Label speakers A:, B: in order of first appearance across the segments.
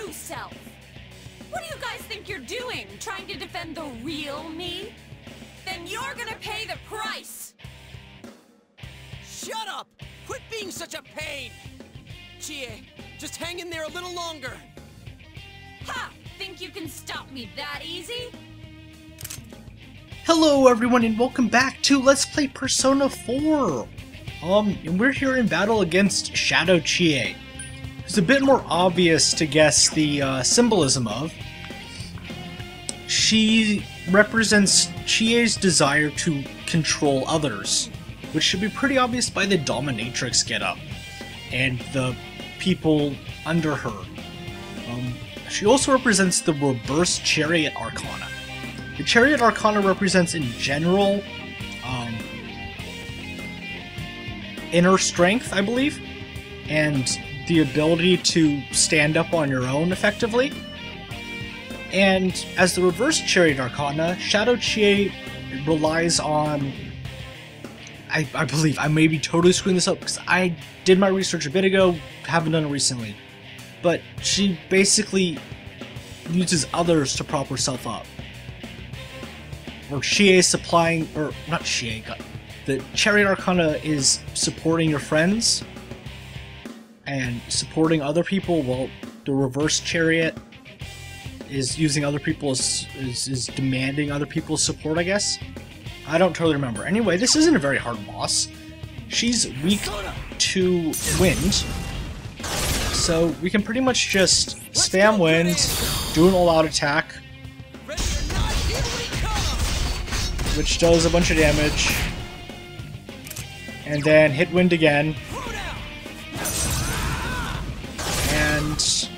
A: true self. What do you guys think you're doing? Trying to defend the real me? Then you're gonna pay the price!
B: Shut up! Quit being such a pain! Chie, just hang in there a little longer.
A: Ha! Think you can stop me that easy?
C: Hello everyone and welcome back to Let's Play Persona 4! And we're here in battle against Shadow Chie. It's a bit more obvious to guess the symbolism of. She represents Chie's desire to control others, which should be pretty obvious by the dominatrix getup and the people under her. She also represents the reverse Chariot Arcana. The Chariot Arcana represents, in general, inner strength, I believe, and the ability to stand up on your own effectively. And as the reverse Chariot Arcana, Shadow Chie relies on... I believe, I may be totally screwing this up because I did my research a bit ago, haven't done it recently. But she basically uses others to prop herself up. Or Chie is supplying, or not Chie, the Chariot Arcana is supporting your friends and supporting other people, while the reverse Chariot is using other people is demanding other people's support, I guess. I don't totally remember. Anyway, this isn't a very hard boss. She's weak to wind, so we can pretty much just spam wind, do an all-out attack, which does a bunch of damage, and then hit wind again, and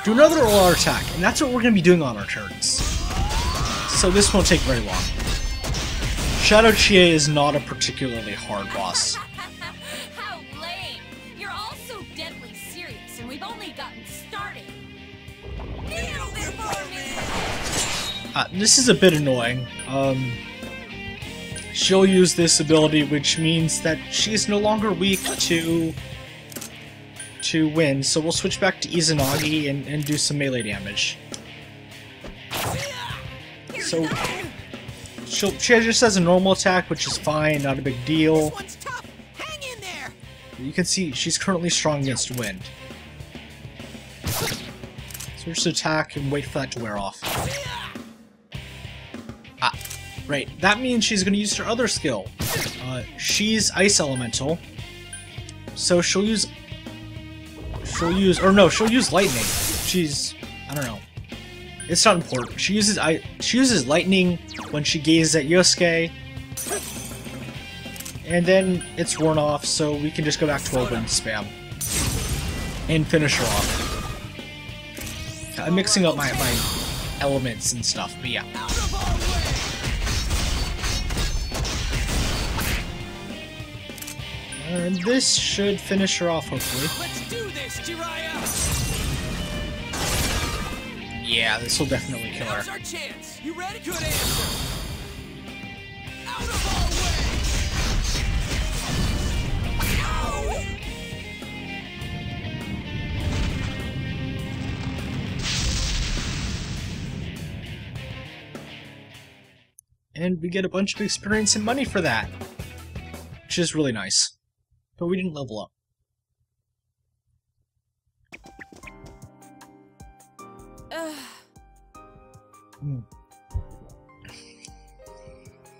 C: do another all-out attack, and that's what we're going to be doing on our turns. So this won't take very long. Shadow Chie is not a particularly hard boss.
A: How lame! You're all so deadly serious, and we've only gotten started. Nailed it for me!
C: This is a bit annoying. She'll use this ability, which means that she's no longer weak to wind, so we'll switch back to Izanagi and do some melee damage. So she just has a normal attack, which is fine, not a big deal. You can see she's currently strong against wind. So we'll just attack and wait for that to wear off. Right, that means she's going to use her other skill. She's Ice Elemental, so she'll use Lightning. I don't know. It's not important. She uses Lightning when she gazes at Yosuke, and then it's worn off, so we can just go back to our wind spam and finish her off. I'm mixing up my elements and stuff, but yeah. And this should finish her off, hopefully.
B: Let's do this, Jiraiya!
C: Yeah, this will definitely kill her.
B: Now's our chance. You ready? Good answer. Out of our way!
C: And we get a bunch of experience and money for that, which is really nice. But we didn't level up.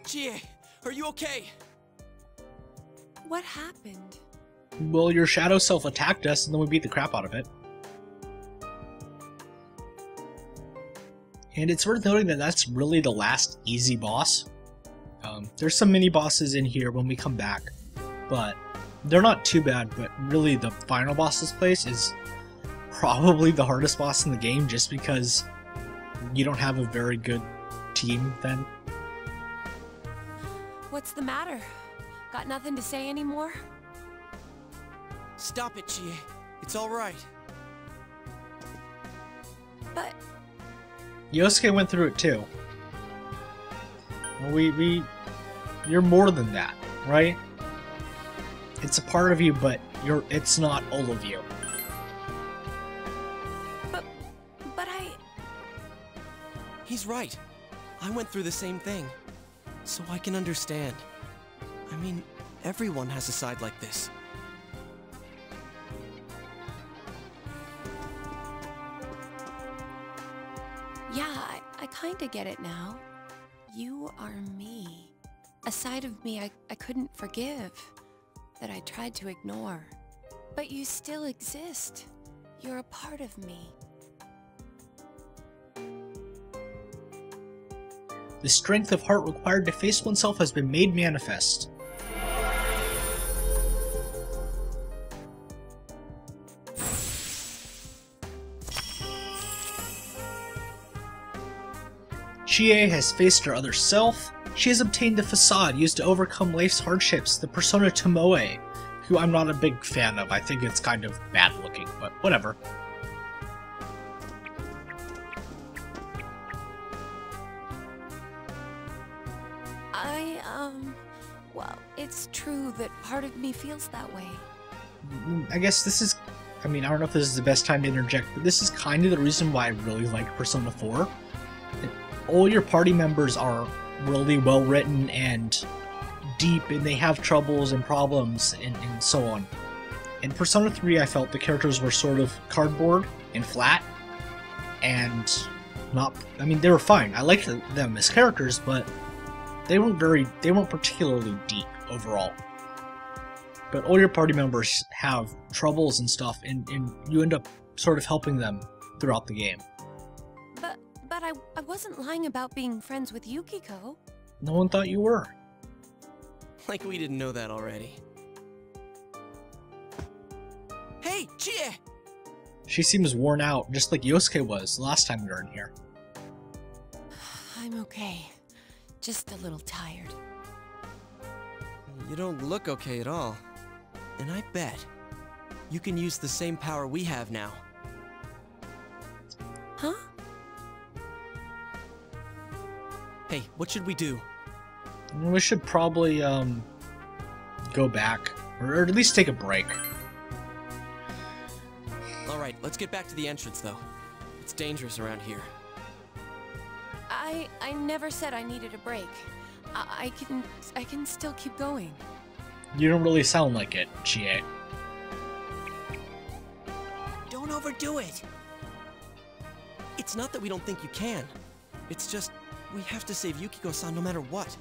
B: Chie, are you okay?
A: What happened?
C: Well, your shadow self attacked us, and then we beat the crap out of it. And it's worth noting that that's really the last easy boss. There's some mini bosses in here when we come back, but they're not too bad. But really, the final boss's place is probably the hardest boss in the game, just because you don't have a very good team then.
A: What's the matter? Got nothing to say anymore?
B: Stop it, Chie. It's alright.
A: But...
C: Yosuke went through it too. Well, you're more than that, right? It's a part of you, but it's not all of you.
B: He's right. I went through the same thing. So I can understand. I mean, everyone has a side like this.
A: Yeah, I kinda get it now. You are me. A side of me I couldn't forgive, that I tried to ignore. But you still exist. You're a part of me.
C: The strength of heart required to face oneself has been made manifest. Chie has faced her other self. She has obtained the facade used to overcome life's hardships, the persona Tomoe, who I'm not a big fan of. I think it's kind of bad looking, but whatever.
A: Well, it's true that part of me feels that way.
C: I guess this is... I mean, I don't know if this is the best time to interject, but this is kind of the reason why I really like Persona 4. All your party members are really well written and deep, and they have troubles and problems and so on. In Persona 3, I felt the characters were sort of cardboard and flat, and not... I mean, they were fine. I liked them as characters, but they weren't particularly deep overall. But all your party members have troubles and stuff, and you end up sort of helping them throughout the game.
A: But I wasn't lying about being friends with Yukiko.
C: No one thought you were.
B: Like we didn't know that already. Hey, Chie!
C: She seems worn out, just like Yosuke was last time we were in here.
A: I'm okay. Just a little tired.
B: You don't look okay at all. And I bet you can use the same power we have now.
A: Huh?
B: Hey, what should we do?
C: We should probably, go back. Or at least take a break.
B: Alright, let's get back to the entrance, though. It's dangerous around here.
A: I never said I needed a break. I can still keep going.
C: You don't really sound like it, Chie.
B: Don't overdo it! It's not that we don't think you can. It's just, we have to save Yukiko-san no matter what.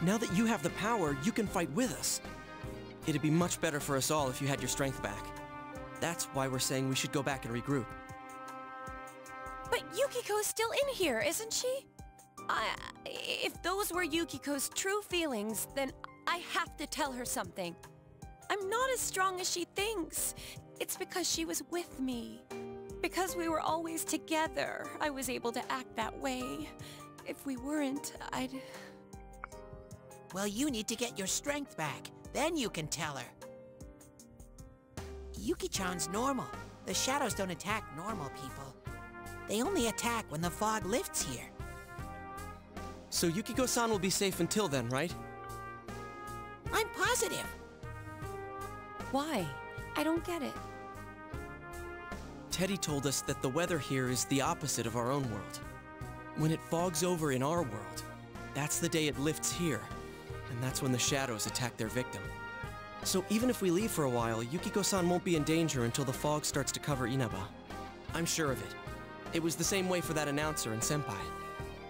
B: Now that you have the power, you can fight with us. It'd be much better for us all if you had your strength back. That's why we're saying we should go back and regroup.
A: But Yukiko's still in here, isn't she? If those were Yukiko's true feelings, then I have to tell her something. I'm not as strong as she thinks. It's because she was with me. Because we were always together, I was able to act that way. If we weren't, I'd...
D: Well, you need to get your strength back. Then you can tell her. Yuki-chan's normal. The shadows don't attack normal people. They only attack when the fog lifts here.
B: So Yukiko-san will be safe until then, right?
D: I'm positive.
A: Why? I don't get it.
B: Teddy told us that the weather here is the opposite of our own world. When it fogs over in our world, that's the day it lifts here, and that's when the shadows attack their victim. So even if we leave for a while, Yukiko-san won't be in danger until the fog starts to cover Inaba. I'm sure of it. It was the same way for that announcer and Senpai.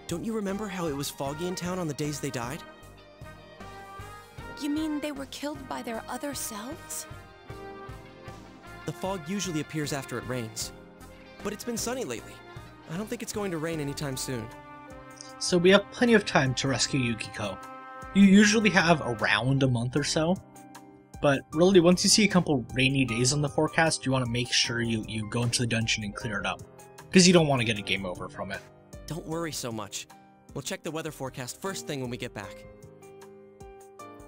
B: Don't you remember how it was foggy in town on the days they died?
A: You mean they were killed by their other selves?
B: The fog usually appears after it rains. But it's been sunny lately. I don't think it's going to rain anytime soon.
C: So we have plenty of time to rescue Yukiko. You usually have around a month or so. But really, once you see a couple rainy days on the forecast, you want to make sure you go into the dungeon and clear it up. Because you don't want to get a game over from it.
B: Don't worry so much. We'll check the weather forecast first thing when we get back.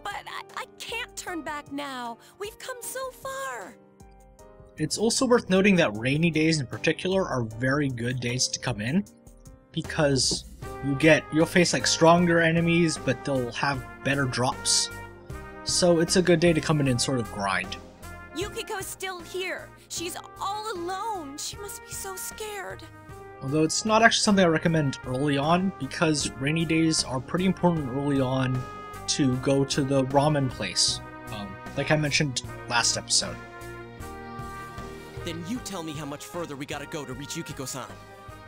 A: But I can't turn back now. We've come so far.
C: It's also worth noting that rainy days in particular are very good days to come in. Because you'll face like stronger enemies, but they'll have better drops. So it's a good day to come in and sort of grind.
A: Yukiko's still here. She's all alone. She must be so scared.
C: Although it's not actually something I recommend early on, because rainy days are pretty important early on to go to the ramen place, like I mentioned last episode.
B: Then you tell me how much further we gotta go to reach Yukiko-san.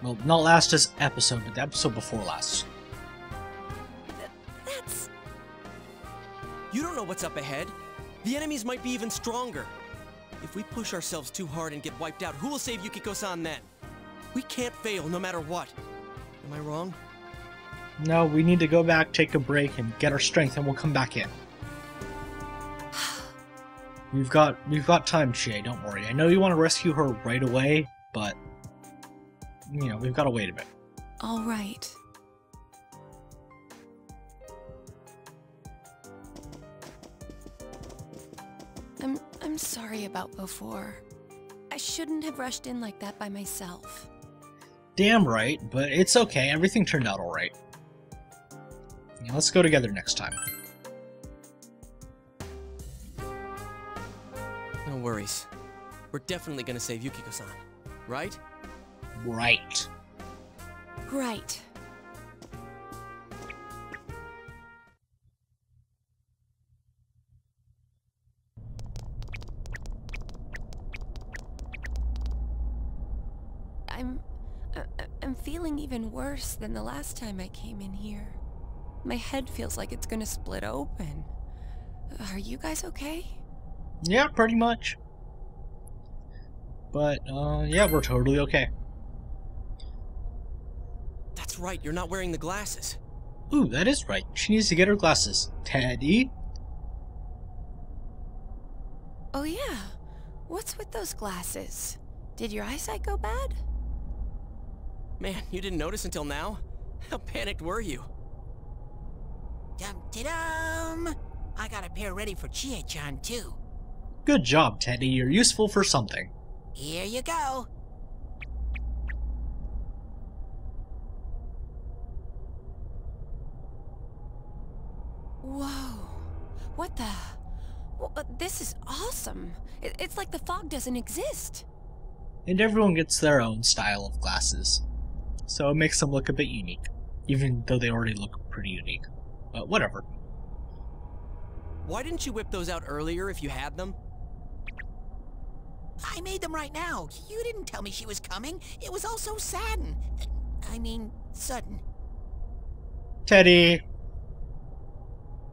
C: Well, not last episode, but the episode before last.
A: That's...
B: You don't know what's up ahead. The enemies might be even stronger. If we push ourselves too hard and get wiped out, who will save Yukiko-san then? We can't fail no matter what. Am I wrong?
C: No, we need to go back, take a break, and get our strength, and we'll come back in. We've got time, Chie, don't worry. I know you want to rescue her right away, but you know, we've got to wait a bit.
A: All right. I'm sorry about before. I shouldn't have rushed in like that by myself.
C: Damn right, but it's okay. Everything turned out alright. Yeah, let's go together next time.
B: No worries. We're definitely gonna save Yukiko-san, right?
C: Right.
A: Right. I'm feeling even worse than the last time I came in here. My head feels like it's gonna split open. Are you guys okay?
C: Yeah, pretty much. But, yeah, we're totally okay.
B: That's right, you're not wearing the glasses.
C: Ooh, that is right. She needs to get her glasses. Teddy?
A: Oh yeah. What's with those glasses? Did your eyesight go bad?
B: Man, you didn't notice until now? How panicked were you?
D: Dum-de-dum! I got a pair ready for Chie-chan, too.
C: Good job, Teddy. You're useful for something.
D: Here you go.
A: Whoa. What the... this is awesome. It's like the fog doesn't exist.
C: And everyone gets their own style of glasses. So it makes them look a bit unique. Even though they already look pretty unique. But whatever.
B: Why didn't you whip those out earlier if you had them?
D: I made them right now. You didn't tell me she was coming. It was all so sudden. Sudden.
C: Teddy!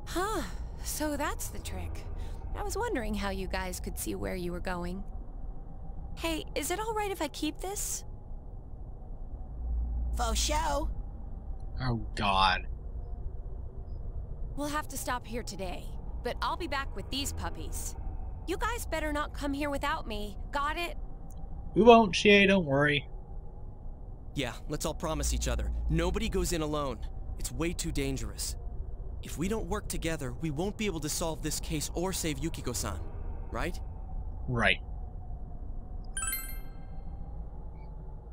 A: Huh. So that's the trick. I was wondering how you guys could see where you were going. Hey, is it alright if I keep this?
D: Faux show.
C: Oh god.
A: We'll have to stop here today, but I'll be back with these puppies. You guys better not come here without me, got it?
C: We won't, Chie, don't worry.
B: Yeah, let's all promise each other. Nobody goes in alone. It's way too dangerous. If we don't work together, we won't be able to solve this case or save Yukiko-san, right?
C: Right.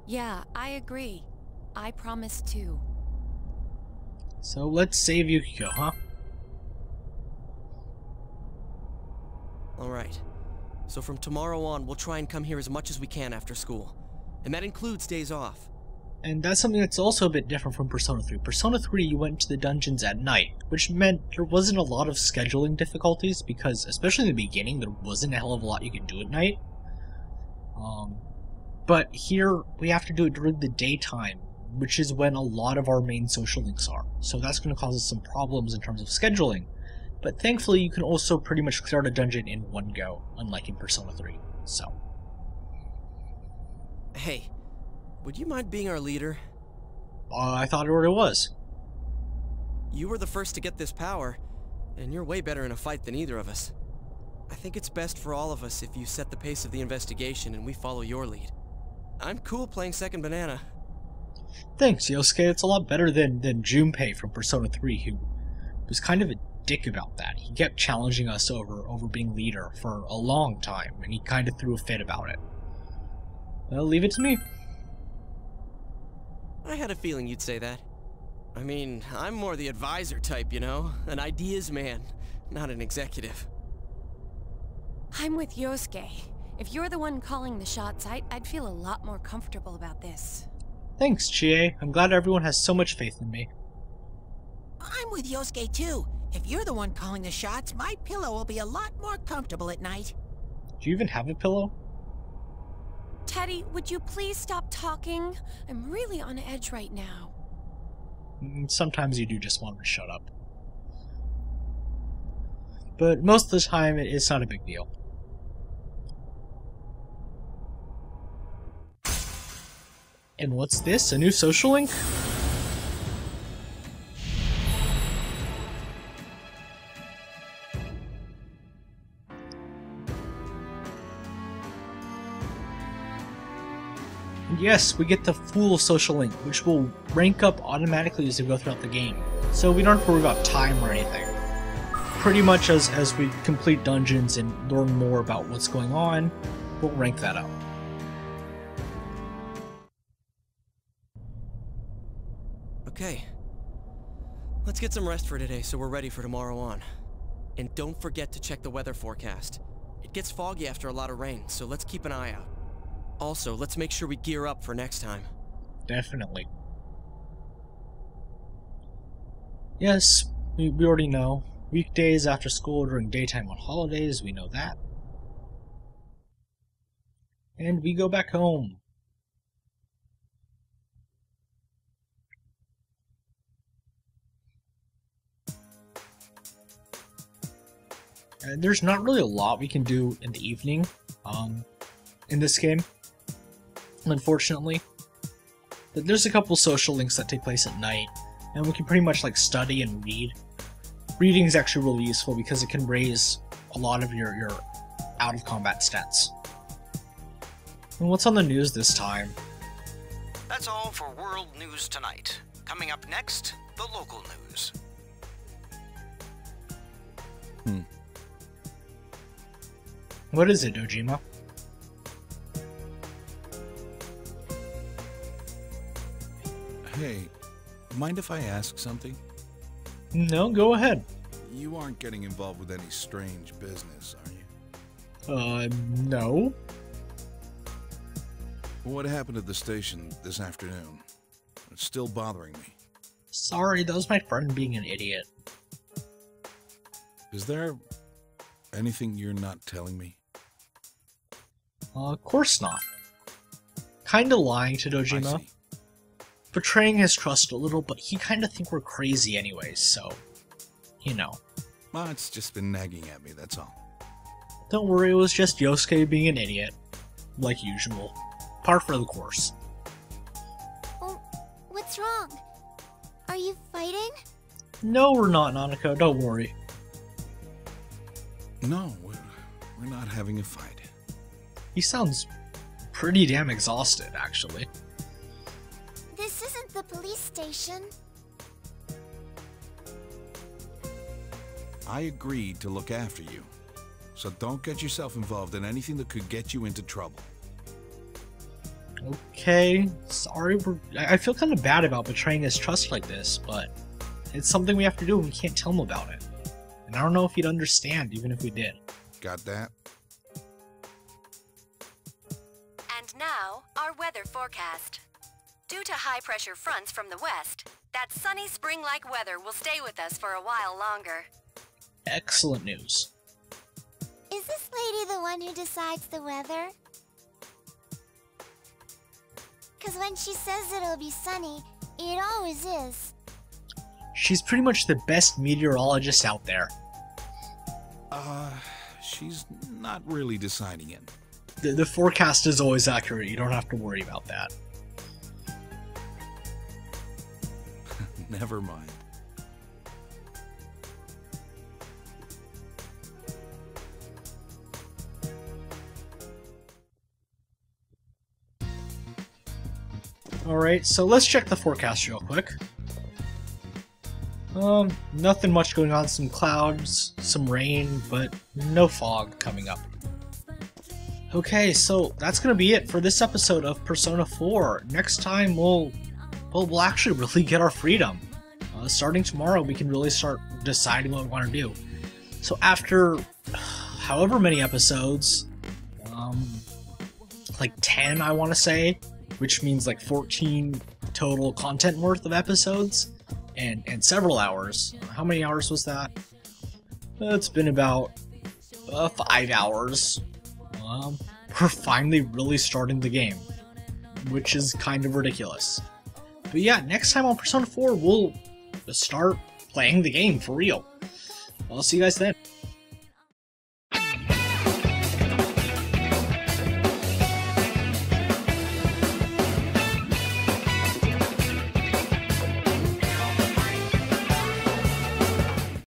A: Yeah, I agree. I promise too.
C: So let's save Yukiko, huh?
B: Alright. So from tomorrow on, we'll try and come here as much as we can after school. And that includes days off.
C: And that's something that's also a bit different from Persona 3. Persona 3, you went to the dungeons at night, which meant there wasn't a lot of scheduling difficulties, because, especially in the beginning, there wasn't a hell of a lot you could do at night. But here, we have to do it during the daytime, which is when a lot of our main social links are. So that's going to cause us some problems in terms of scheduling. But thankfully, you can also pretty much clear out a dungeon in one go, unlike in Persona 3. So.
B: Hey, would you mind being our leader?
C: I thought it already was.
B: You were the first to get this power, and you're way better in a fight than either of us. I think it's best for all of us if you set the pace of the investigation and we follow your lead. I'm cool playing second banana.
C: Thanks, Yosuke. It's a lot better than Junpei from Persona 3, who was kind of a dick about that. He kept challenging us over being leader for a long time, and he kind of threw a fit about it. Well, leave it to me.
B: I had a feeling you'd say that. I mean, I'm more the advisor type, you know? An ideas man, not an executive.
A: I'm with Yosuke. If you're the one calling the shots, I'd feel a lot more comfortable about this.
C: Thanks, Chie. I'm glad everyone has so much faith in me.
D: I'm with Yosuke too. If you're the one calling the shots, my pillow will be a lot more comfortable at night.
C: Do you even have a pillow?
A: Teddy, would you please stop talking? I'm really on edge right now.
C: Sometimes you do just want to shut up. But most of the time, it's not a big deal. And what's this? A new social link? And yes, we get the full social link, which will rank up automatically as we go throughout the game. So we don't have to worry about time or anything. Pretty much as we complete dungeons and learn more about what's going on, we'll rank that up.
B: Okay. Let's get some rest for today so we're ready for tomorrow on. And don't forget to check the weather forecast. It gets foggy after a lot of rain, so let's keep an eye out. Also, let's make sure we gear up for next time.
C: Definitely. Yes, we already know. Weekdays after school during daytime on holidays, we know that. And we go back home. There's not really a lot we can do in the evening in this game, unfortunately. But there's a couple social links that take place at night, and we can pretty much like study and read. Reading is actually really useful because it can raise a lot of your out-of-combat stats. And what's on the news this time?
E: That's all for World News tonight. Coming up next, the local news.
C: What is it, Dojima?
F: Hey, mind if I ask something?
C: No, go ahead.
F: You aren't getting involved with any strange business, are you?
C: No.
F: What happened at the station this afternoon? It's still bothering me.
C: Sorry, that was my friend being an idiot.
F: Is there anything you're not telling me?
C: Of course not. Kinda lying to
F: I
C: Dojima.
F: see.
C: Betraying his trust a little, but he kinda think we're crazy anyways, so... You know.
F: Well, it's just been nagging at me, that's all.
C: Don't worry, it was just Yosuke being an idiot. Like usual. Par for the course.
G: Oh, what's wrong? Are you fighting?
C: No, we're not, Nanako, don't worry.
F: No, we're not having a fight.
C: He sounds pretty damn exhausted, actually.
G: This isn't the police station.
F: I agreed to look after you, so don't get yourself involved in anything that could get you into trouble.
C: Okay, sorry, I feel kind of bad about betraying his trust like this, but it's something we have to do and we can't tell him about it. And I don't know if he'd understand, even if we did.
F: Got that?
H: And now, our weather forecast. Due to high-pressure fronts from the west, that sunny spring-like weather will stay with us for a while longer.
C: Excellent news.
G: Is this lady the one who decides the weather? Because when she says it'll be sunny, it always is.
C: She's pretty much the best meteorologist out there.
F: She's not really deciding it.
C: The forecast is always accurate, you don't have to worry about that.
F: Never mind.
C: Alright, so let's check the forecast real quick. Nothing much going on, some clouds, some rain, but no fog coming up. Okay, so that's gonna be it for this episode of Persona 4. Next time we'll actually really get our freedom. Starting tomorrow, we can really start deciding what we want to do. So after however many episodes, like 10 I want to say, which means like 14 total content worth of episodes, and several hours. How many hours was that? It's been about 5 hours. We're finally really starting the game, which is kind of ridiculous. But yeah, next time on Persona 4, we'll start playing the game for real. I'll see you guys then.